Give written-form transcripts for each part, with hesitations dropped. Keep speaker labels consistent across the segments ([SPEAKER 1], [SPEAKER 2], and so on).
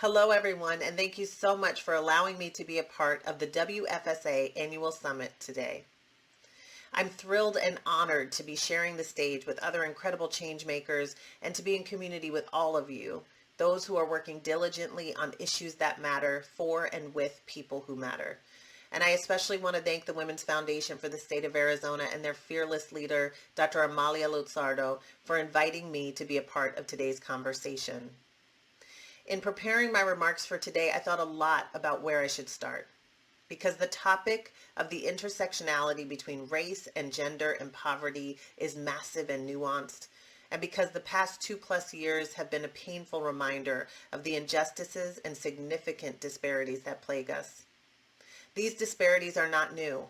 [SPEAKER 1] Hello, everyone, and thank you so much for allowing me to be a part of the WFSA Annual Summit today. I'm thrilled and honored to be sharing the stage with other incredible change makers and to be in community with all of you, those who are working diligently on issues that matter for and with people who matter. And I especially want to thank the Women's Foundation for the state of Arizona and their fearless leader, Dr. Amalia Luzardo, for inviting me to be a part of today's conversation. In preparing my remarks for today, I thought a lot about where I should start, because the topic of the intersectionality between race and gender and poverty is massive and nuanced, and because the past 2+ years have been a painful reminder of the injustices and significant disparities that plague us. These disparities are not new.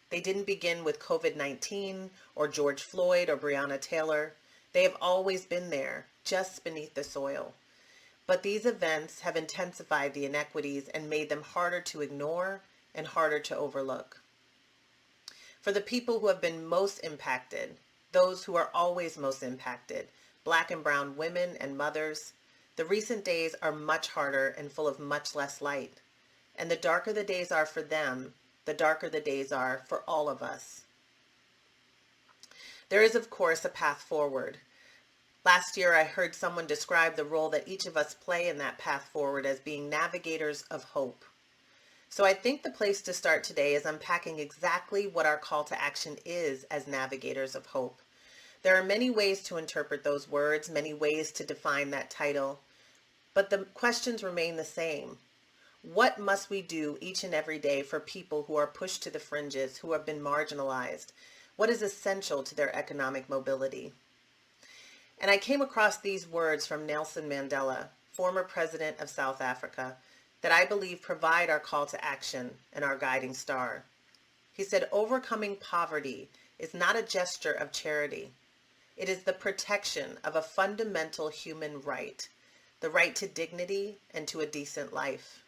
[SPEAKER 1] They didn't begin with COVID-19 or George Floyd or Breonna Taylor. They have always been there, just beneath the soil. But these events have intensified the inequities and made them harder to ignore and harder to overlook. For the people who have been most impacted, those who are always most impacted, Black and brown women and mothers, the recent days are much harder and full of much less light. And the darker the days are for them, the darker the days are for all of us. There is, of course, a path forward. Last year, I heard someone describe the role that each of us play in that path forward as being navigators of hope. So I think the place to start today is unpacking exactly what our call to action is as navigators of hope. There are many ways to interpret those words, many ways to define that title, but the questions remain the same. What must we do each and every day for people who are pushed to the fringes, who have been marginalized? What is essential to their economic mobility? And I came across these words from Nelson Mandela, former president of South Africa, that I believe provide our call to action and our guiding star. He said, "Overcoming poverty is not a gesture of charity. It is the protection of a fundamental human right, the right to dignity and to a decent life."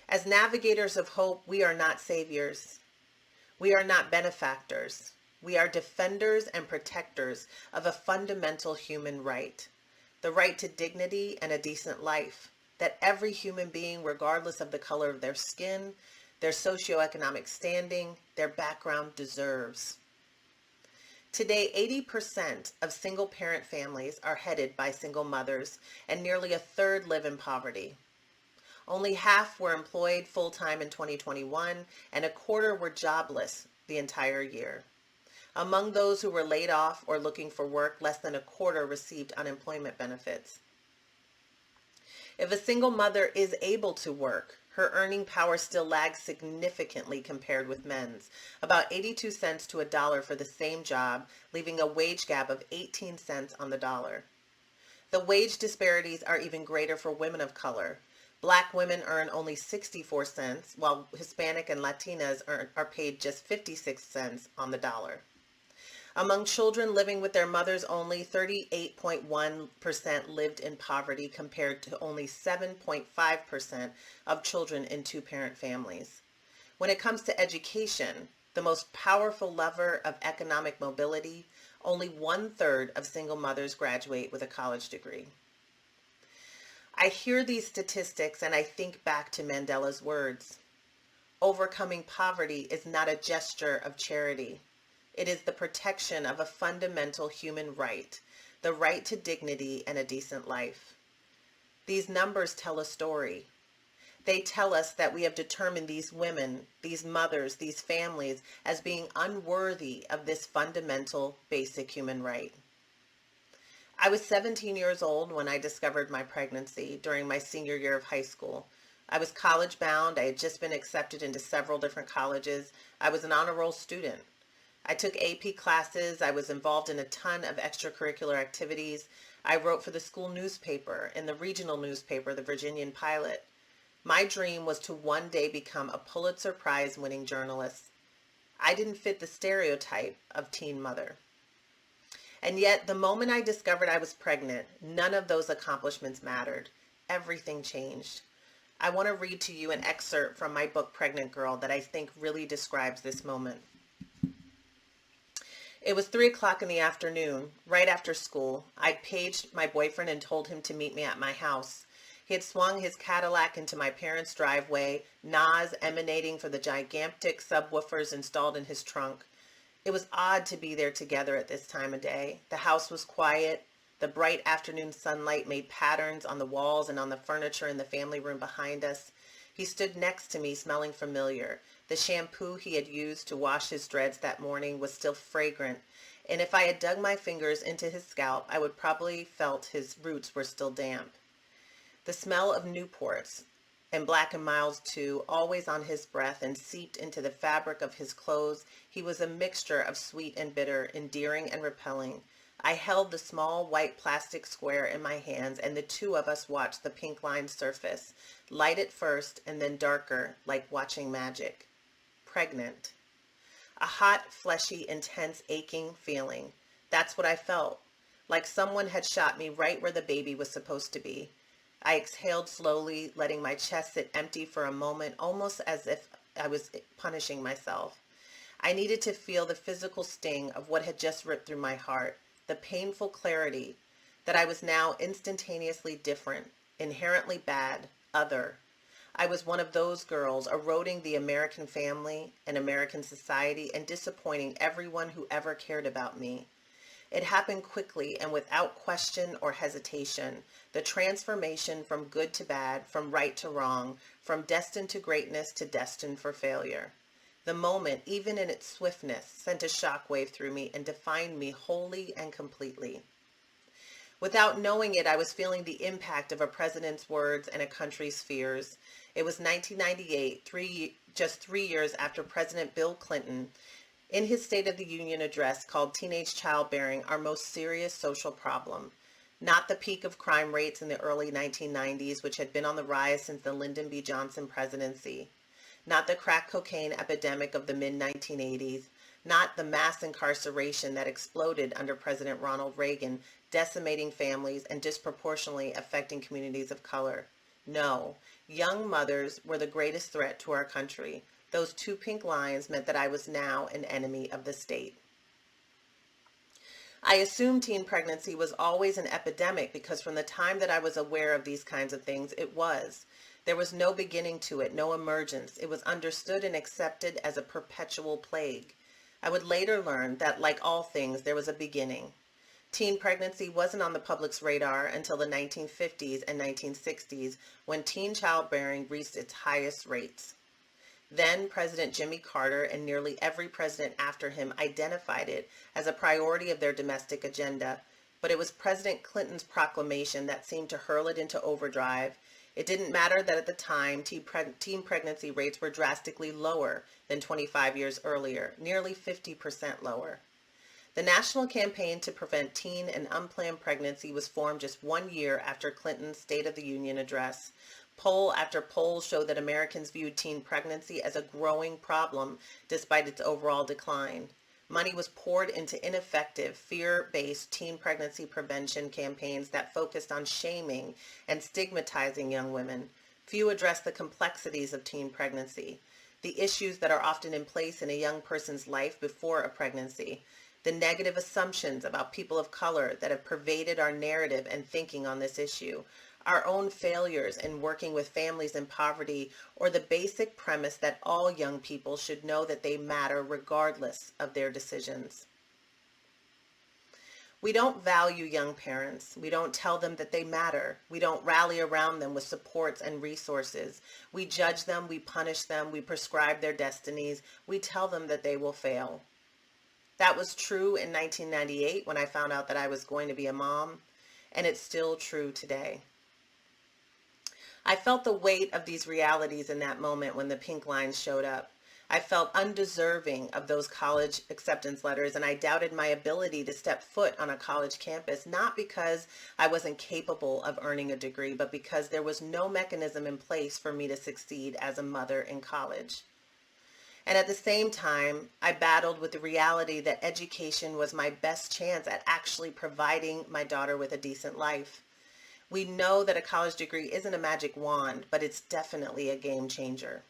[SPEAKER 1] As navigators of hope, we are not saviors. We are not benefactors. We are defenders and protectors of a fundamental human right, the right to dignity and a decent life that every human being, regardless of the color of their skin, their socioeconomic standing, their background, deserves. Today, 80% of single-parent families are headed by single mothers, and nearly a third live in poverty. Only half were employed full-time in 2021, and a quarter were jobless the entire year. Among those who were laid off or looking for work, less than a quarter received unemployment benefits. If a single mother is able to work, her earning power still lags significantly compared with men's, about 82 cents to $1 for the same job, leaving a wage gap of 18 cents on the dollar. The wage disparities are even greater for women of color. Black women earn only 64 cents, while Hispanic and Latinas are paid just 56 cents on the dollar. Among children living with their mothers only, 38.1% lived in poverty compared to only 7.5% of children in two-parent families. When it comes to education, the most powerful lever of economic mobility, only 1/3 of single mothers graduate with a college degree. I hear these statistics and I think back to Mandela's words. Overcoming poverty is not a gesture of charity. It is the protection of a fundamental human right, the right to dignity and a decent life. These numbers tell a story. They tell us that we have determined these women, these mothers, these families as being unworthy of this fundamental basic human right. I was 17 years old when I discovered my pregnancy during my senior year of high school. I was college bound. I had just been accepted into several different colleges. I was an honor roll student. I took AP classes. I was involved in a ton of extracurricular activities. I wrote for the school newspaper and the regional newspaper, the Virginian Pilot. My dream was to one day become a Pulitzer Prize winning journalist. I didn't fit the stereotype of teen mother. And yet, the moment I discovered I was pregnant, none of those accomplishments mattered. Everything changed. I want to read to you an excerpt from my book, Pregnant Girl, that I think really describes this moment. It was 3 o'clock in the afternoon, right after school. I paged my boyfriend and told him to meet me at my house. He had swung his Cadillac into my parents' driveway, NOS emanating from the gigantic subwoofers installed in his trunk. It was odd to be there together at this time of day. The house was quiet. The bright afternoon sunlight made patterns on the walls and on the furniture in the family room behind us. He stood next to me, smelling familiar. The shampoo he had used to wash his dreads that morning was still fragrant, and if I had dug my fingers into his scalp, I would probably felt his roots were still damp. The smell of Newports, and Black and Milds too, always on his breath and seeped into the fabric of his clothes. He was a mixture of sweet and bitter, endearing and repelling. I held the small white plastic square in my hands, and the two of us watched the pink line surface, light at first and then darker, like watching magic. Pregnant. A hot, fleshy, intense, aching feeling. That's what I felt. Like someone had shot me right where the baby was supposed to be. I exhaled slowly, letting my chest sit empty for a moment, almost as if I was punishing myself. I needed to feel the physical sting of what had just ripped through my heart, the painful clarity that I was now instantaneously different, inherently bad, other. I was one of those girls eroding the American family and American society and disappointing everyone who ever cared about me. It happened quickly and without question or hesitation. The transformation from good to bad, from right to wrong, from destined to greatness to destined for failure. The moment, even in its swiftness, sent a shockwave through me and defined me wholly and completely. Without knowing it, I was feeling the impact of a president's words and a country's fears. It was 1998, just 3 years after President Bill Clinton, in his State of the Union address, called teenage childbearing our most serious social problem. Not the peak of crime rates in the early 1990s, which had been on the rise since the Lyndon B. Johnson presidency. Not the crack cocaine epidemic of the mid-1980s. Not the mass incarceration that exploded under President Ronald Reagan, decimating families and disproportionately affecting communities of color. No, young mothers were the greatest threat to our country. Those two pink lines meant that I was now an enemy of the state. I assumed teen pregnancy was always an epidemic because from the time that I was aware of these kinds of things, it was. There was no beginning to it, no emergence. It was understood and accepted as a perpetual plague. I would later learn that, like all things, there was a beginning. Teen pregnancy wasn't on the public's radar until the 1950s and 1960s, when teen childbearing reached its highest rates. Then President Jimmy Carter and nearly every president after him identified it as a priority of their domestic agenda, but it was President Clinton's proclamation that seemed to hurl it into overdrive. It didn't matter that at the time teen pregnancy rates were drastically lower than 25 years earlier, nearly 50% lower. The national campaign to prevent teen and unplanned pregnancy was formed just 1 year after Clinton's State of the Union address. Poll after poll showed that Americans viewed teen pregnancy as a growing problem despite its overall decline. Money was poured into ineffective, fear-based teen pregnancy prevention campaigns that focused on shaming and stigmatizing young women. Few addressed the complexities of teen pregnancy, the issues that are often in place in a young person's life before a pregnancy, the negative assumptions about people of color that have pervaded our narrative and thinking on this issue, our own failures in working with families in poverty, or the basic premise that all young people should know that they matter regardless of their decisions. We don't value young parents. We don't tell them that they matter. We don't rally around them with supports and resources. We judge them, we punish them, we prescribe their destinies. We tell them that they will fail. That was true in 1998 when I found out that I was going to be a mom, and it's still true today. I felt the weight of these realities in that moment when the pink lines showed up. I felt undeserving of those college acceptance letters, and I doubted my ability to step foot on a college campus, not because I wasn't capable of earning a degree, but because there was no mechanism in place for me to succeed as a mother in college. And at the same time, I battled with the reality that education was my best chance at actually providing my daughter with a decent life. We know that a college degree isn't a magic wand, but it's definitely a game changer.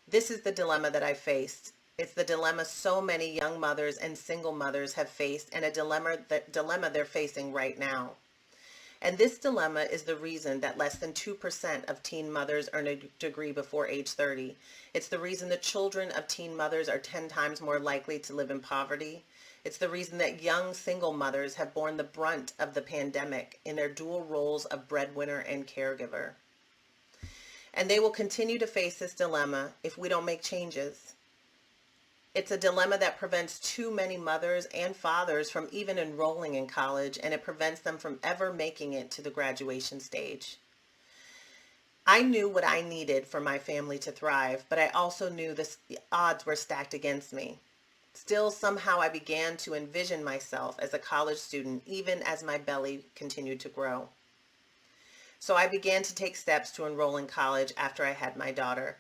[SPEAKER 1] This is the dilemma that I faced. It's the dilemma so many young mothers and single mothers have faced, and a dilemma they're facing right now. And this dilemma is the reason that less than 2% of teen mothers earn a degree before age 30. It's the reason the children of teen mothers are 10 times more likely to live in poverty. It's the reason that young single mothers have borne the brunt of the pandemic in their dual roles of breadwinner and caregiver. And they will continue to face this dilemma if we don't make changes. It's a dilemma that prevents too many mothers and fathers from even enrolling in college, and it prevents them from ever making it to the graduation stage. I knew what I needed for my family to thrive, but I also knew the odds were stacked against me. Still, somehow I began to envision myself as a college student, even as my belly continued to grow. So I began to take steps to enroll in college after I had my daughter.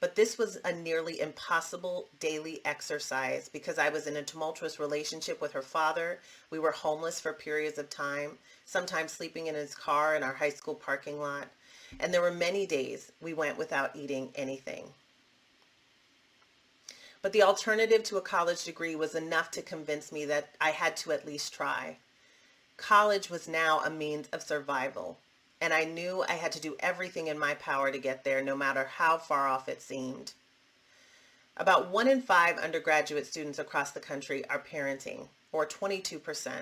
[SPEAKER 1] But this was a nearly impossible daily exercise because I was in a tumultuous relationship with her father. We were homeless for periods of time, sometimes sleeping in his car in our high school parking lot. And there were many days we went without eating anything. But the alternative to a college degree was enough to convince me that I had to at least try. College was now a means of survival. And I knew I had to do everything in my power to get there, no matter how far off it seemed. About 1 in 5 undergraduate students across the country are parenting, or 22%.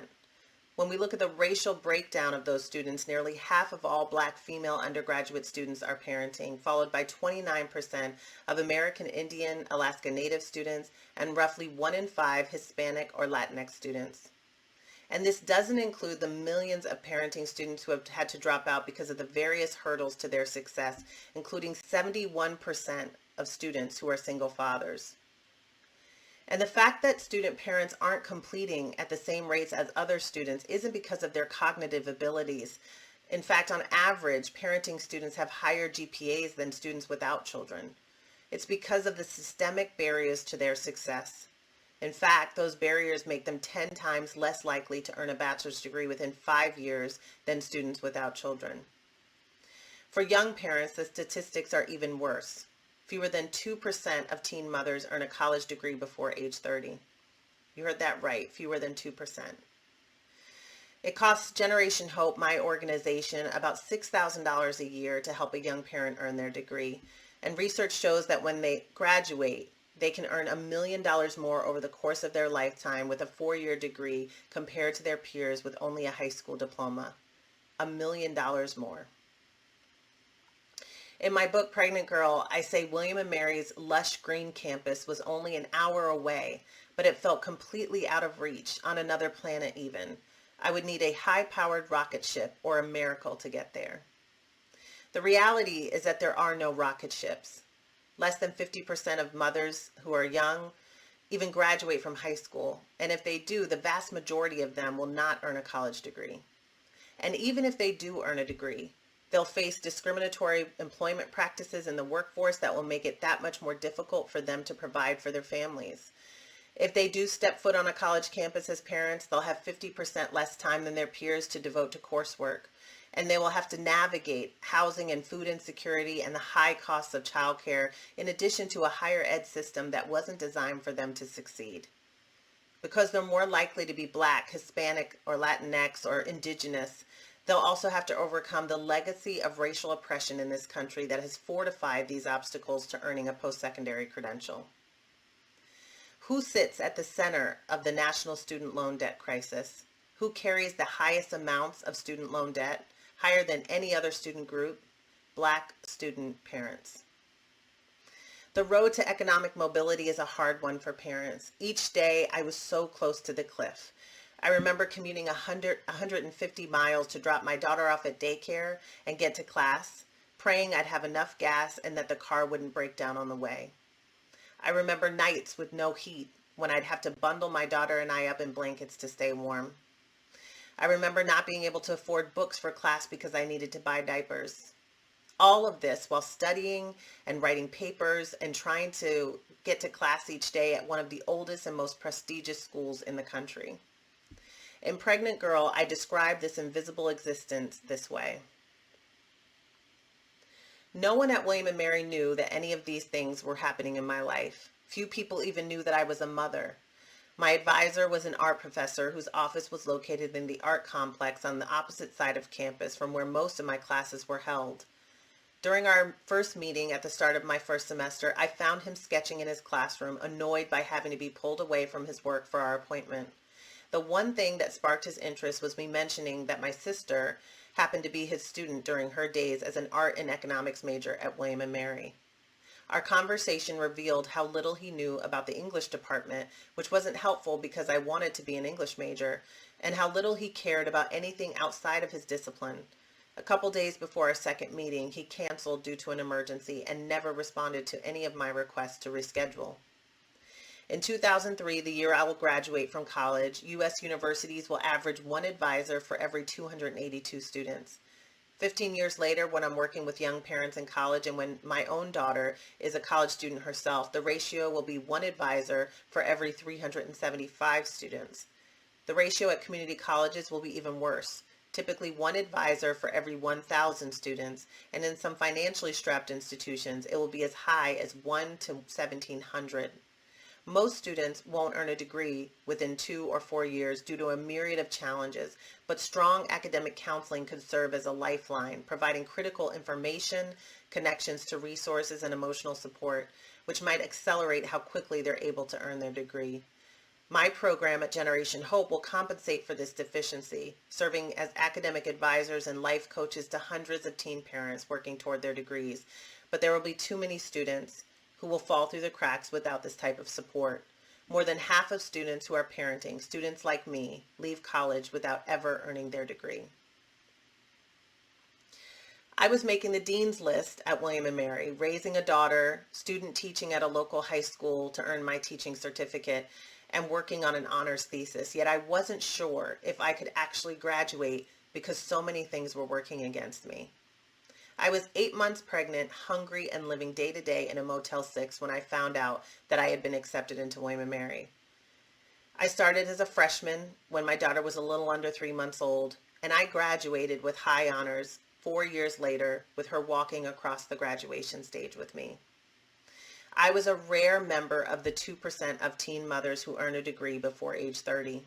[SPEAKER 1] When we look at the racial breakdown of those students, nearly half of all Black female undergraduate students are parenting, followed by 29% of American Indian, Alaska Native students, and roughly 1 in 5 Hispanic or Latinx students. And this doesn't include the millions of parenting students who have had to drop out because of the various hurdles to their success, including 71% of students who are single fathers. And the fact that student parents aren't completing at the same rates as other students isn't because of their cognitive abilities. In fact, on average, parenting students have higher GPAs than students without children. It's because of the systemic barriers to their success. In fact, those barriers make them 10 times less likely to earn a bachelor's degree within 5 years than students without children. For young parents, the statistics are even worse. Fewer than 2% of teen mothers earn a college degree before age 30. You heard that right, fewer than 2%. It costs Generation Hope, my organization, about $6,000 a year to help a young parent earn their degree. And research shows that when they graduate, they can earn $1 million more over the course of their lifetime with a 4-year degree compared to their peers with only a high school diploma. $1 million more. In my book, Pregnant Girl, I say William & Mary's lush green campus was only an hour away, but it felt completely out of reach, on another planet even. I would need a high-powered rocket ship or a miracle to get there. The reality is that there are no rocket ships. Less than 50% of mothers who are young even graduate from high school, and if they do, the vast majority of them will not earn a college degree. And even if they do earn a degree, they'll face discriminatory employment practices in the workforce that will make it that much more difficult for them to provide for their families. If they do step foot on a college campus as parents, they'll have 50% less time than their peers to devote to coursework. And they will have to navigate housing and food insecurity and the high costs of childcare, in addition to a higher ed system that wasn't designed for them to succeed. Because they're more likely to be Black, Hispanic, or Latinx, or Indigenous, they'll also have to overcome the legacy of racial oppression in this country that has fortified these obstacles to earning a post-secondary credential. Who sits at the center of the national student loan debt crisis? Who carries the highest amounts of student loan debt? Higher than any other student group? Black student parents. The road to economic mobility is a hard one for parents. Each day I was so close to the cliff. I remember commuting 150 miles to drop my daughter off at daycare and get to class, praying I'd have enough gas and that the car wouldn't break down on the way. I remember nights with no heat when I'd have to bundle my daughter and I up in blankets to stay warm. I remember not being able to afford books for class because I needed to buy diapers. All of this while studying and writing papers and trying to get to class each day at one of the oldest and most prestigious schools in the country. In Pregnant Girl, I describe this invisible existence this way. No one at William & Mary knew that any of these things were happening in my life. Few people even knew that I was a mother. My advisor was an art professor whose office was located in the art complex on the opposite side of campus from where most of my classes were held. During our first meeting at the start of my first semester, I found him sketching in his classroom, annoyed by having to be pulled away from his work for our appointment. The one thing that sparked his interest was me mentioning that my sister happened to be his student during her days as an art and economics major at William & Mary. Our conversation revealed how little he knew about the English department, which wasn't helpful because I wanted to be an English major, and how little he cared about anything outside of his discipline. A couple days before our second meeting, he canceled due to an emergency and never responded to any of my requests to reschedule. In 2003, the year I will graduate from college, U.S. universities will average one advisor for every 282 students. 15 years later, when I'm working with young parents in college and when my own daughter is a college student herself, the ratio will be one advisor for every 375 students. The ratio at community colleges will be even worse. Typically one advisor for every 1,000 students, and in some financially strapped institutions, it will be as high as 1 to 1,700. Most students won't earn a degree within 2 or 4 years due to a myriad of challenges, but strong academic counseling could serve as a lifeline, providing critical information, connections to resources, and emotional support, which might accelerate how quickly they're able to earn their degree. My program at Generation Hope will compensate for this deficiency, serving as academic advisors and life coaches to hundreds of teen parents working toward their degrees, but there will be too many students who will fall through the cracks without this type of support. More than half of students who are parenting, students like me, leave college without ever earning their degree. I was making the dean's list at William & Mary, raising a daughter, student teaching at a local high school to earn my teaching certificate, and working on an honors thesis, yet I wasn't sure if I could actually graduate because so many things were working against me. I was 8 months pregnant, hungry, and living day to day in a Motel 6 when I found out that I had been accepted into William & Mary. I started as a freshman when my daughter was a little under 3 months old, and I graduated with high honors 4 years later with her walking across the graduation stage with me. I was a rare member of the 2% of teen mothers who earn a degree before age 30.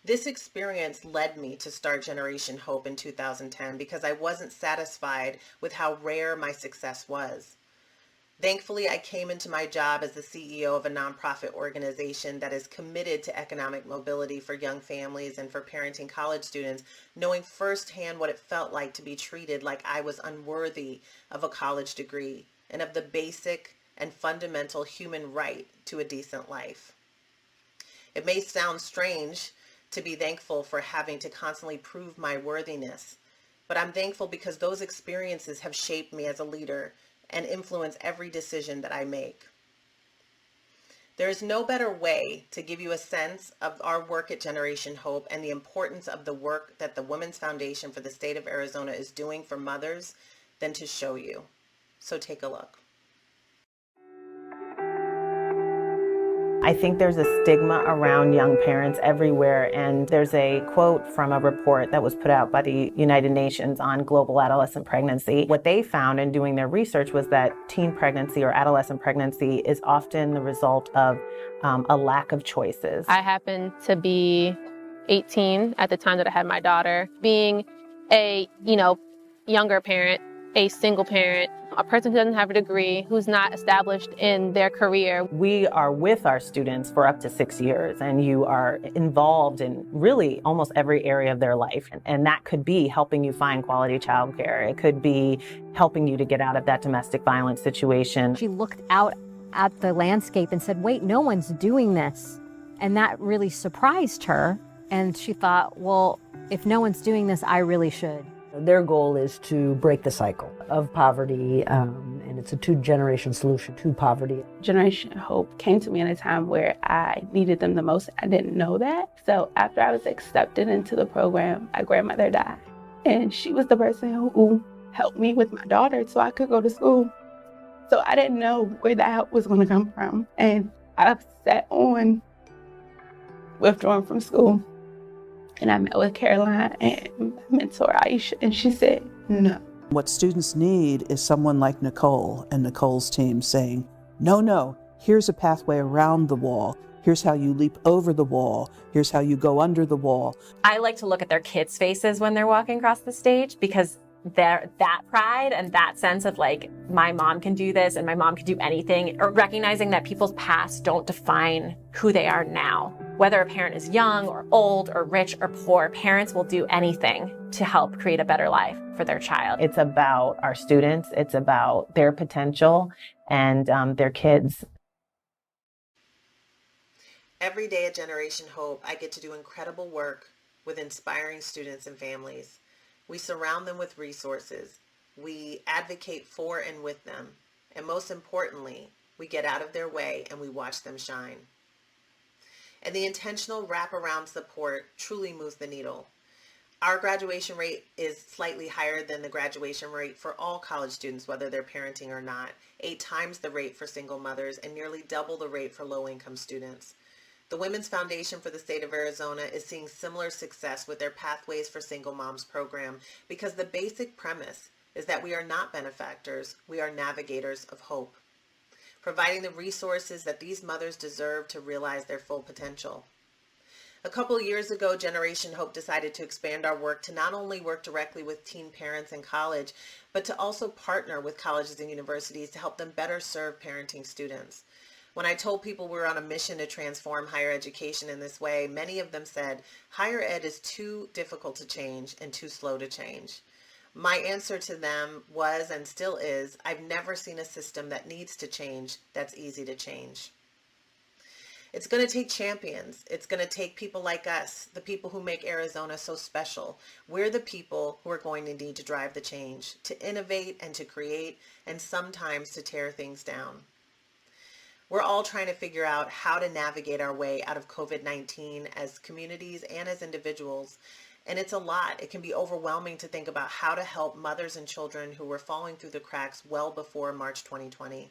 [SPEAKER 1] This experience led me to start Generation Hope in 2010 because I wasn't satisfied with how rare my success was. Thankfully, I came into my job as the CEO of a nonprofit organization that is committed to economic mobility for young families and for parenting college students, knowing firsthand what it felt like to be treated like I was unworthy of a college degree and of the basic and fundamental human right to a decent life. It may sound strange to be thankful for having to constantly prove my worthiness, but I'm thankful because those experiences have shaped me as a leader and influence every decision that I make. There is no better way to give you a sense of our work at Generation Hope and the importance of the work that the Women's Foundation for the State of Arizona is doing for mothers than to show you. So take a look. I think there's a stigma around young parents everywhere, and there's a quote from a report that was put out by the United Nations on global adolescent pregnancy. What they found in doing their research was that teen pregnancy or adolescent pregnancy is often the result of a lack of choices.
[SPEAKER 2] I happened to be 18 at the time that I had my daughter. Being a, younger parent, a single parent, a person who doesn't have a degree, who's not established in their career.
[SPEAKER 1] We are with our students for up to 6 years, and you are involved in really almost every area of their life. And that could be helping you find quality childcare. It could be helping you to get out of that domestic violence situation.
[SPEAKER 3] She looked out at the landscape and said, wait, no one's doing this. And that really surprised her. And she thought, well, if no one's doing this, I really should.
[SPEAKER 4] Their goal is to break the cycle of poverty, and it's a 2-generation solution to poverty.
[SPEAKER 5] Generation Hope came to me at a time where I needed them the most. I didn't know that. So after I was accepted into the program, my grandmother died. And she was the person who helped me with my daughter so I could go to school. So I didn't know where that help was going to come from. And I sat on withdrawing from school. And I met with Caroline and my mentor, Aisha, and she said, no.
[SPEAKER 6] What students need is someone like Nicole and Nicole's team saying, no, here's a pathway around the wall. Here's how you leap over the wall. Here's how you go under the wall.
[SPEAKER 7] I like to look at their kids' faces when they're walking across the stage, because that pride and that sense of like, my mom can do this and my mom can do anything, or recognizing that people's past don't define who they are now. Whether a parent is young or old or rich or poor, parents will do anything to help create a better life for their child.
[SPEAKER 8] It's about our students. It's about their potential and their kids.
[SPEAKER 1] Every day at Generation Hope, I get to do incredible work with inspiring students and families. We surround them with resources. We advocate for and with them. And most importantly, we get out of their way and we watch them shine. And the intentional wraparound support truly moves the needle. Our graduation rate is slightly higher than the graduation rate for all college students, whether they're parenting or not, 8 times the rate for single mothers and nearly double the rate for low-income students. The Women's Foundation for the State of Arizona is seeing similar success with their Pathways for Single Moms program, because the basic premise is that we are not benefactors, we are navigators of hope, providing the resources that these mothers deserve to realize their full potential. A couple of years ago, Generation Hope decided to expand our work to not only work directly with teen parents in college, but to also partner with colleges and universities to help them better serve parenting students. When I told people we were on a mission to transform higher education in this way, many of them said, higher ed is too difficult to change and too slow to change. My answer to them was, and still is, I've never seen a system that needs to change that's easy to change. It's going to take champions. It's going to take people like us, the people who make Arizona so special. We're the people who are going to need to drive the change, to innovate and to create, and sometimes to tear things down. We're all trying to figure out how to navigate our way out of COVID-19 as communities and as individuals. And it's a lot. It can be overwhelming to think about how to help mothers and children who were falling through the cracks well before March 2020.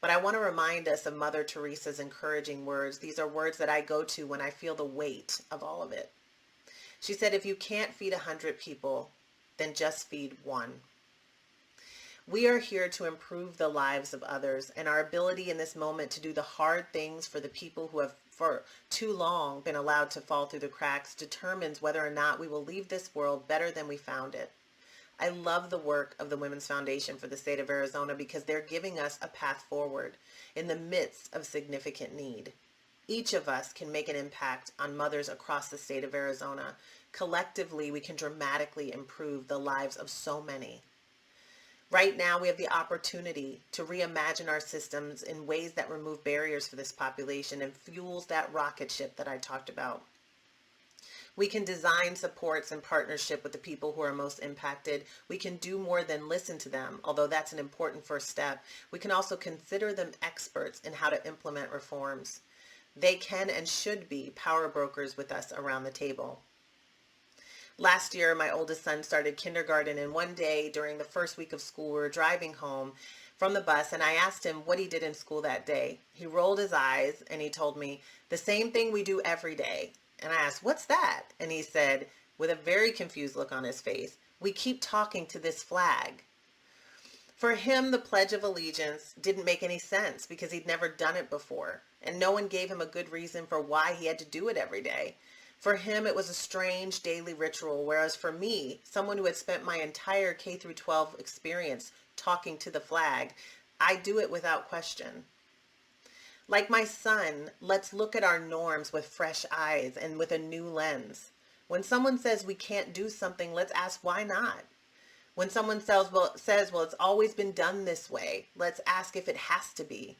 [SPEAKER 1] But I want to remind us of Mother Teresa's encouraging words. These are words that I go to when I feel the weight of all of it. She said, if you can't feed 100 people, then just feed one. We are here to improve the lives of others, and our ability in this moment to do the hard things for the people who have for too long been allowed to fall through the cracks determines whether or not we will leave this world better than we found it. I love the work of the Women's Foundation for the State of Arizona because they're giving us a path forward in the midst of significant need. Each of us can make an impact on mothers across the state of Arizona. Collectively, we can dramatically improve the lives of so many. Right now, we have the opportunity to reimagine our systems in ways that remove barriers for this population and fuels that rocket ship that I talked about. We can design supports in partnership with the people who are most impacted. We can do more than listen to them, although that's an important first step. We can also consider them experts in how to implement reforms. They can and should be power brokers with us around the table. Last year, my oldest son started kindergarten, and one day during the first week of school, we were driving home from the bus, and I asked him what he did in school that day. He rolled his eyes, and he told me, the same thing we do every day. And I asked, what's that? And he said, with a very confused look on his face, we keep talking to this flag. For him, the Pledge of Allegiance didn't make any sense because he'd never done it before, and no one gave him a good reason for why he had to do it every day. For him, it was a strange daily ritual, whereas for me, someone who had spent my entire K-12 experience talking to the flag, I do it without question. Like my son, let's look at our norms with fresh eyes and with a new lens. When someone says we can't do something, let's ask why not. When someone says, well, it's always been done this way, let's ask if it has to be.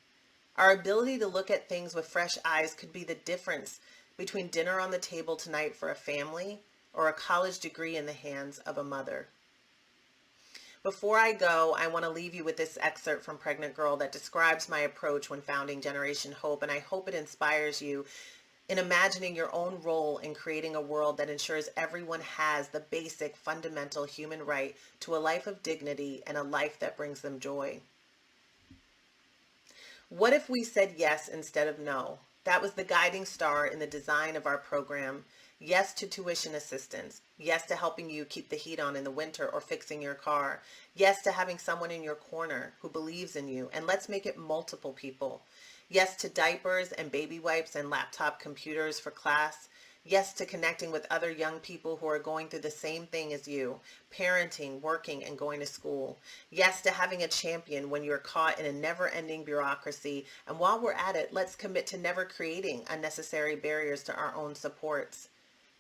[SPEAKER 1] Our ability to look at things with fresh eyes could be the difference between dinner on the table tonight for a family or a college degree in the hands of a mother. Before I go, I want to leave you with this excerpt from Pregnant Girl that describes my approach when founding Generation Hope, and I hope it inspires you in imagining your own role in creating a world that ensures everyone has the basic fundamental human right to a life of dignity and a life that brings them joy. What if we said yes instead of no? That was the guiding star in the design of our program. Yes to tuition assistance. Yes to helping you keep the heat on in the winter or fixing your car. Yes to having someone in your corner who believes in you. And let's make it multiple people. Yes to diapers and baby wipes and laptop computers for class. Yes to connecting with other young people who are going through the same thing as you, parenting, working, and going to school. Yes to having a champion when you're caught in a never-ending bureaucracy. And while we're at it, let's commit to never creating unnecessary barriers to our own supports.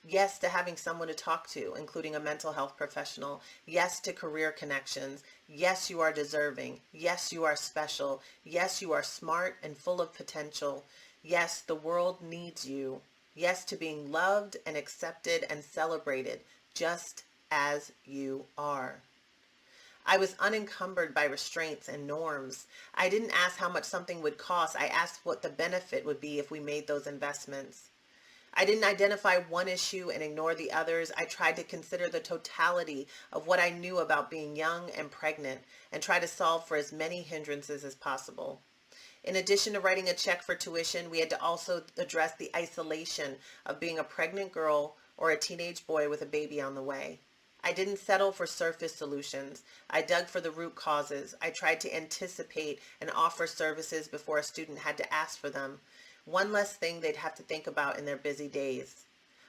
[SPEAKER 1] Yes to having someone to talk to, including a mental health professional. Yes to career connections. Yes, you are deserving. Yes, you are special. Yes, you are smart and full of potential. Yes, the world needs you. Yes to being loved and accepted and celebrated just as you are. I was unencumbered by restraints and norms. I didn't ask how much something would cost. I asked what the benefit would be if we made those investments. I didn't identify one issue and ignore the others. I tried to consider the totality of what I knew about being young and pregnant and try to solve for as many hindrances as possible. In addition to writing a check for tuition, we had to also address the isolation of being a pregnant girl or a teenage boy with a baby on the way. I didn't settle for surface solutions. I dug for the root causes. I tried to anticipate and offer services before a student had to ask for them. One less thing they'd have to think about in their busy days.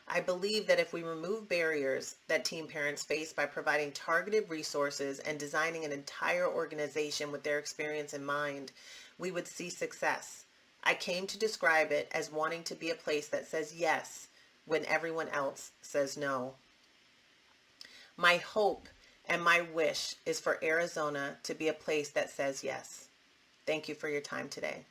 [SPEAKER 1] I believe that if we remove barriers that teen parents face by providing targeted resources and designing an entire organization with their experience in mind, we would see success. I came to describe it as wanting to be a place that says yes when everyone else says no. My hope and my wish is for Arizona to be a place that says yes. Thank you for your time today.